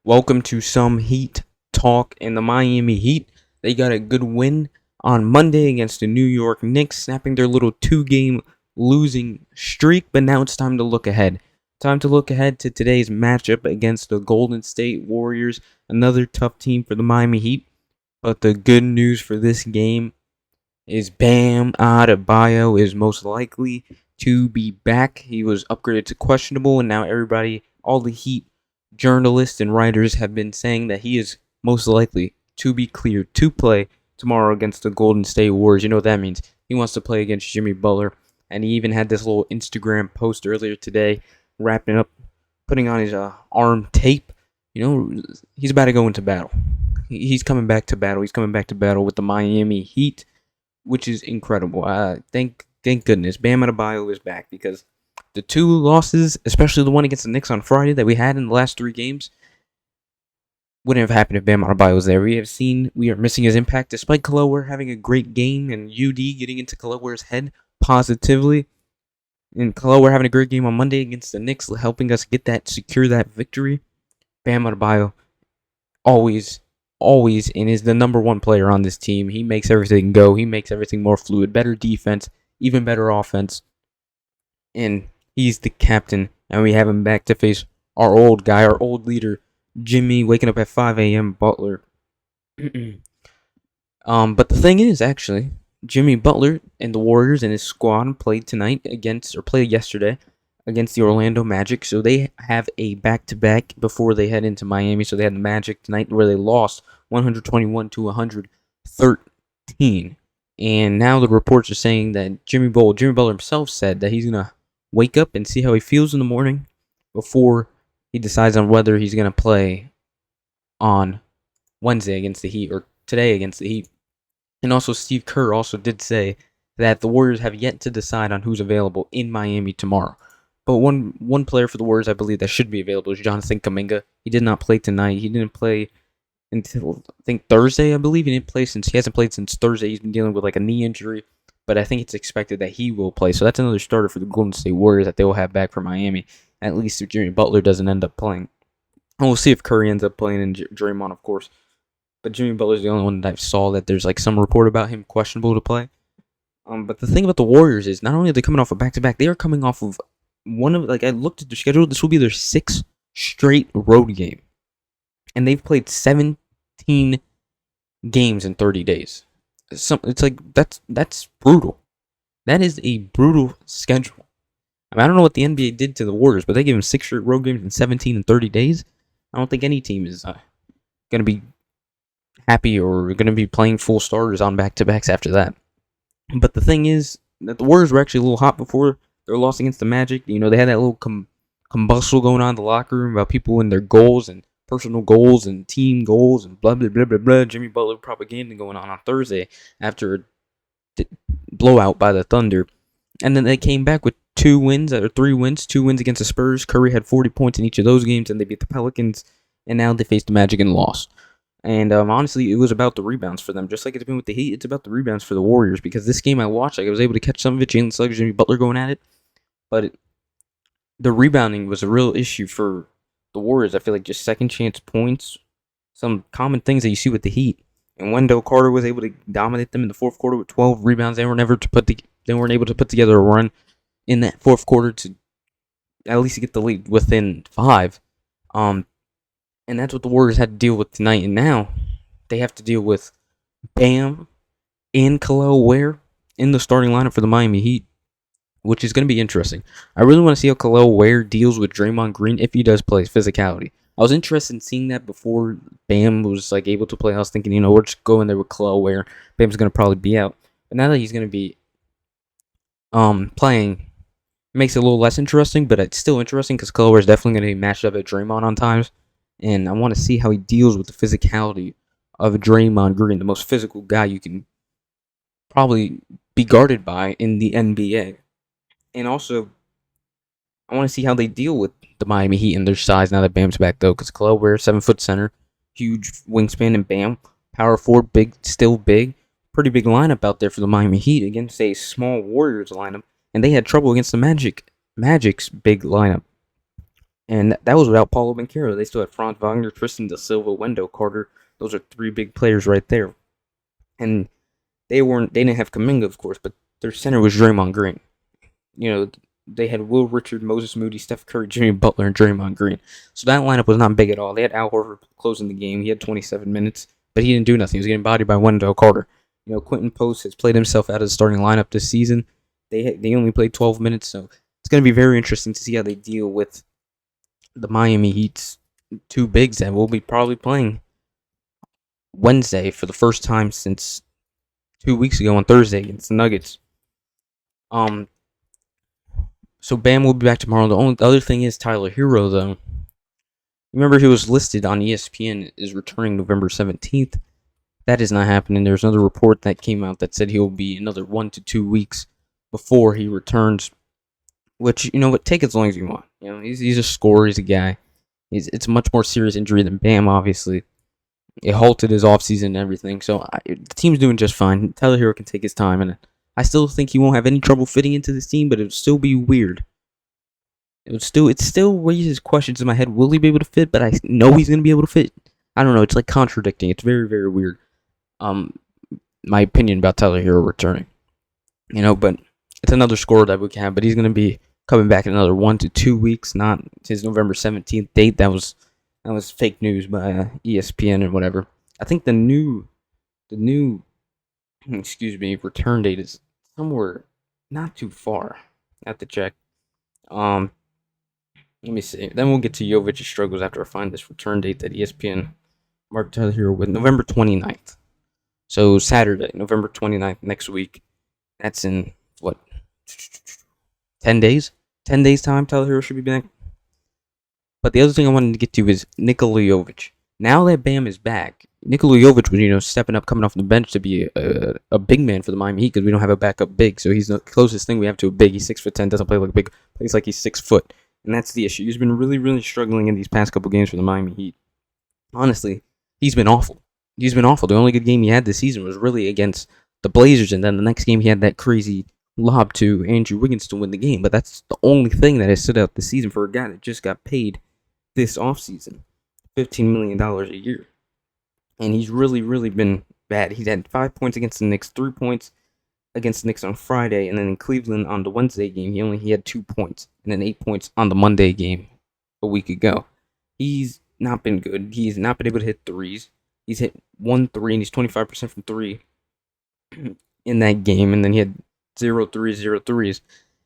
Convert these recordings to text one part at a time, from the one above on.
Welcome to some Heat talk in the Miami Heat. They got a good win on Monday against the New York Knicks, snapping their little two-game losing streak, but now it's time to look ahead. Time to look ahead to today's matchup against the Golden State Warriors, another tough team for the Miami Heat. But the good news for this game is Bam Adebayo is most likely to be back. He was upgraded to questionable, and now all the Heat journalists and writers have been saying that he is most likely to be cleared to play tomorrow against the Golden State Warriors. You know what that means. He wants to play against Jimmy Butler, and he even had this little Instagram post earlier today, wrapping up, putting on his arm tape. You know, he's about to go into battle. He's coming back to battle. He's coming back to battle with the Miami Heat, which is incredible. Thank goodness Bam Adebayo is back, because the two losses, especially the one against the Knicks on Friday that we had in the last three games, wouldn't have happened if Bam Adebayo was there. We are missing his impact, despite Khalil Ware having a great game and UD getting into Khalil Ware's head positively. And Khalil Ware having a great game on Monday against the Knicks, helping us secure that victory. Bam Adebayo always, and is the number one player on this team. He makes everything go. He makes everything more fluid, better defense, even better offense. And he's the captain, and we have him back to face our old guy, our old leader, Jimmy, waking up at 5 a.m. Butler. But the thing is, actually, Jimmy Butler and the Warriors and his squad played yesterday against the Orlando Magic. So they have a back-to-back before they head into Miami. So they had the Magic tonight, where they lost 121 to 113. And now the reports are saying that Jimmy Butler himself said that he's going to wake up and see how he feels in the morning before he decides on whether he's going to play on Wednesday against the Heat or today against the Heat. And also, Steve Kerr also did say that the Warriors have yet to decide on who's available in Miami tomorrow. But one player for the Warriors, I believe, that should be available is Jonathan Kuminga. He did not play tonight. He didn't play until, I think, Thursday, I believe. He hasn't played since Thursday. He's been dealing with like a knee injury. But I think it's expected that he will play. So that's another starter for the Golden State Warriors that they will have back for Miami, at least if Jimmy Butler doesn't end up playing. And we'll see if Curry ends up playing, and Draymond, of course. But Jimmy Butler's the only one that I saw that there's like some report about him questionable to play. But the thing about the Warriors is, not only are they coming off a back-to-back, they are coming off of I looked at their schedule, this will be their sixth straight road game. And they've played 17 games in 30 days. It's like, that's brutal. That is a brutal schedule. I don't know what the NBA did to the Warriors, but they gave them 6 straight road games in 17 and 30 days. I don't think any team is going to be happy or going to be playing full starters on back-to-backs after that. But the thing is that the Warriors were actually a little hot before their loss against the Magic. You know, they had that little combustion going on in the locker room about people and their goals and personal goals and team goals and blah, blah, blah, blah, blah. Jimmy Butler propaganda going on Thursday after a blowout by the Thunder. And then they came back with 3 wins, 2 wins against the Spurs. Curry had 40 points in each of those games, and they beat the Pelicans. And now they faced the Magic and lost. And honestly, it was about the rebounds for them. Just like it's been with the Heat, it's about the rebounds for the Warriors. Because this game I watched, I was able to catch some of it. Jalen Suggs, Jimmy Butler going at it. But the rebounding was a real issue for the Warriors. I feel like just second chance points, some common things that you see with the Heat. And Wendell Carter was able to dominate them in the fourth quarter with 12 rebounds. They weren't able to put together a run in that fourth quarter to at least get the lead within 5. And that's what the Warriors had to deal with tonight. And now they have to deal with Bam and Khalil Ware in the starting lineup for the Miami Heat, which is going to be interesting. I really want to see how Khalil Ware deals with Draymond Green if he does play physicality. I was interested in seeing that before Bam was able to play. I was thinking, we're just going there with Khalil Ware. Bam's going to probably be out. But now that he's going to be playing, it makes it a little less interesting, but it's still interesting because Khalil Ware is definitely going to be matched up at Draymond on times. And I want to see how he deals with the physicality of Draymond Green, the most physical guy you can probably be guarded by in the NBA. And also, I want to see how they deal with the Miami Heat and their size now that Bam's back, though. Because Khalil Ware, 7-foot center, huge wingspan, and Bam, power forward, still big. Pretty big lineup out there for the Miami Heat against a small Warriors lineup. And they had trouble against the Magic's big lineup. And that was without Paulo Banchero. They still had Franz Wagner, Tristan da Silva, Wendell Carter. Those are three big players right there. And they didn't have Kuminga, of course, but their center was Draymond Green. They had Will Richard, Moses Moody, Steph Curry, Jimmy Butler, and Draymond Green. So that lineup was not big at all. They had Al Horford closing the game. He had 27 minutes, but he didn't do nothing. He was getting bodied by Wendell Carter. Quentin Post has played himself out of the starting lineup this season. They only played 12 minutes, so it's going to be very interesting to see how they deal with the Miami Heat's two bigs that will be probably playing Wednesday for the first time since 2 weeks ago on Thursday against the Nuggets. So Bam will be back tomorrow. The other thing is Tyler Hero, though. Remember, he was listed on ESPN as returning November 17th. That is not happening. There's another report that came out that said he'll be another 1 to 2 weeks before he returns. Which, take as long as you want. He's a scorer. He's a guy. It's a much more serious injury than Bam, obviously. It halted his offseason and everything. So the team's doing just fine. Tyler Hero can take his time, and I still think he won't have any trouble fitting into this team, but it would still be weird. It still raises questions in my head. Will he be able to fit? But I know he's going to be able to fit. I don't know. It's like contradicting. It's very, very weird. My opinion about Tyler Hero returning. But it's another scorer that we can have. But he's going to be coming back in another 1 to 2 weeks, not his November 17th date. That was fake news by ESPN and whatever. I think the new return date is somewhere not too far. I have to check. Let me see. Then we'll get to Jovic's struggles after I find this return date that ESPN marked Tyler Hero with November 29th. So Saturday, November 29th, next week. That's in, 10 days? 10 days time, Tyler Hero should be back. But the other thing I wanted to get to is Nikola Jovic. Now that Bam is back, Nikola Jovic was, stepping up, coming off the bench to be a big man for the Miami Heat because we don't have a backup big. So he's the closest thing we have to a big. He's 6'10", doesn't play like a big, plays like he's 6 foot. And that's the issue. He's been really, really struggling in these past couple games for the Miami Heat. Honestly, he's been awful. The only good game he had this season was really against the Blazers, and then the next game he had that crazy lob to Andrew Wiggins to win the game. But that's the only thing that has stood out this season for a guy that just got paid this offseason. $15 million a year. And he's really, really been bad. He's had 5 points against the Knicks, 3 points against the Knicks on Friday, and then in Cleveland on the Wednesday game, he had 2 points, and then 8 points on the Monday game a week ago. He's not been good. He's not been able to hit threes. He's hit 1 3, and he's 25% from 3 in that game, and then he had 0 threes.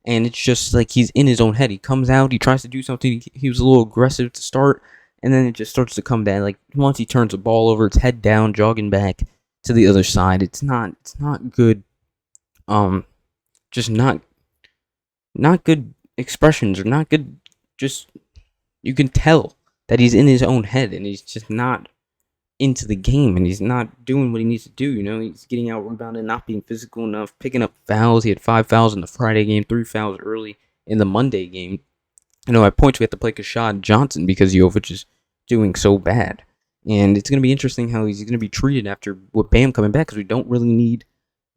And it's just like he's in his own head. He comes out, he tries to do something. He was a little aggressive to start, and then it just starts to come down. Like once he turns the ball over, it's head down, jogging back to the other side. It's not good. Just not good expressions, or not good. Just you can tell that he's in his own head, and he's just not into the game, and he's not doing what he needs to do. He's getting out rebounded, not being physical enough, picking up fouls. He had 5 fouls in the Friday game, 3 fouls early in the Monday game. At points we have to play Kashad Johnson because Jovic is doing so bad. And it's going to be interesting how he's going to be treated after with Bam coming back, because we don't really need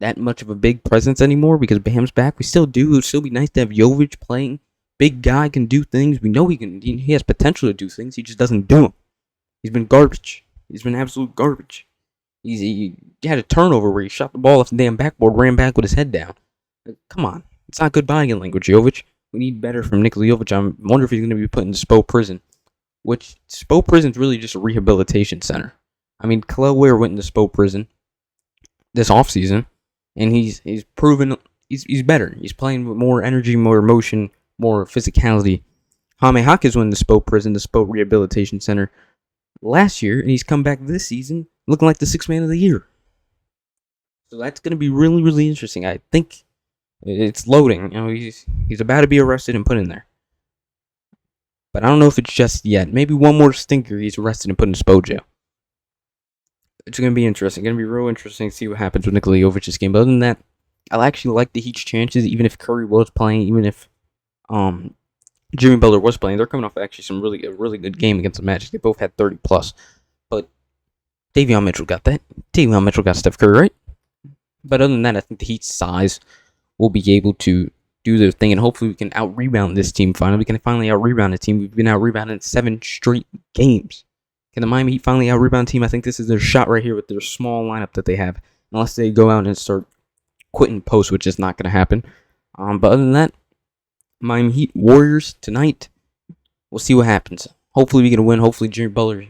that much of a big presence anymore because Bam's back. We still do. It would still be nice to have Jovic playing. Big guy can do things. We know he has potential to do things. He just doesn't do them. He's been garbage. He's been absolute garbage. He had a turnover where he shot the ball off the damn backboard, ran back with his head down. Come on. It's not good body language, Jovic. We need better from Nikola Jovic. I wonder if he's going to be put in Spo prison. Which, Spo prison's really just a rehabilitation center. Kel'el Ware went into Spo prison this offseason, and he's proven he's better. He's playing with more energy, more emotion, more physicality. Jaime Jaquez went into Spo prison, the Spo rehabilitation center, last year, and he's come back this season looking like the 6th man of the year. So that's going to be really, really interesting. I think it's loading. He's about to be arrested and put in there. But I don't know if it's just yet. Maybe one more stinker, he's arrested and put in Spo jail. It's going to be interesting. It's going to be real interesting to see what happens with Nikola Jovic's game. But other than that, I actually like the Heat's chances, even if Curry was playing, even if Jimmy Butler was playing. They're coming off actually a really good game against the Magic. They both had 30 plus. But Davion Mitchell got that. Davion Mitchell got Steph Curry, right? But other than that, I think the Heat's size will be able to do their thing, and hopefully we can out-rebound this team finally. We can finally out-rebound a team. We've been out-rebounded 7 straight games. Can the Miami Heat finally out-rebound team? I think this is their shot right here with their small lineup that they have. Unless they go out and start quitting post, which is not going to happen. But other than that, Miami Heat Warriors tonight. We'll see what happens. Hopefully we get a win. Hopefully Jimmy Butler.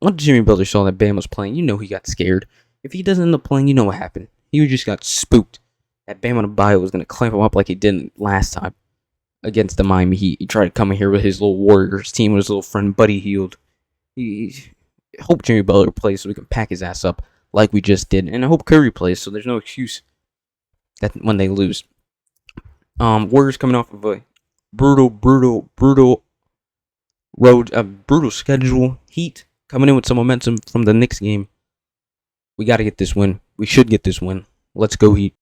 Once Jimmy Butler saw that Bam was playing, he got scared. If he doesn't end up playing, what happened. He just got spooked. That Bam Adebayo was going to clamp him up like he did last time against the Miami Heat. He tried to come in here with his little Warriors team with his little friend Buddy Hield. He hope Jimmy Butler plays so we can pack his ass up like we just did. And I hope Curry plays so there's no excuse that when they lose. Warriors coming off of a brutal schedule. Heat coming in with some momentum from the Knicks game. We got to get this win. We should get this win. Let's go Heat.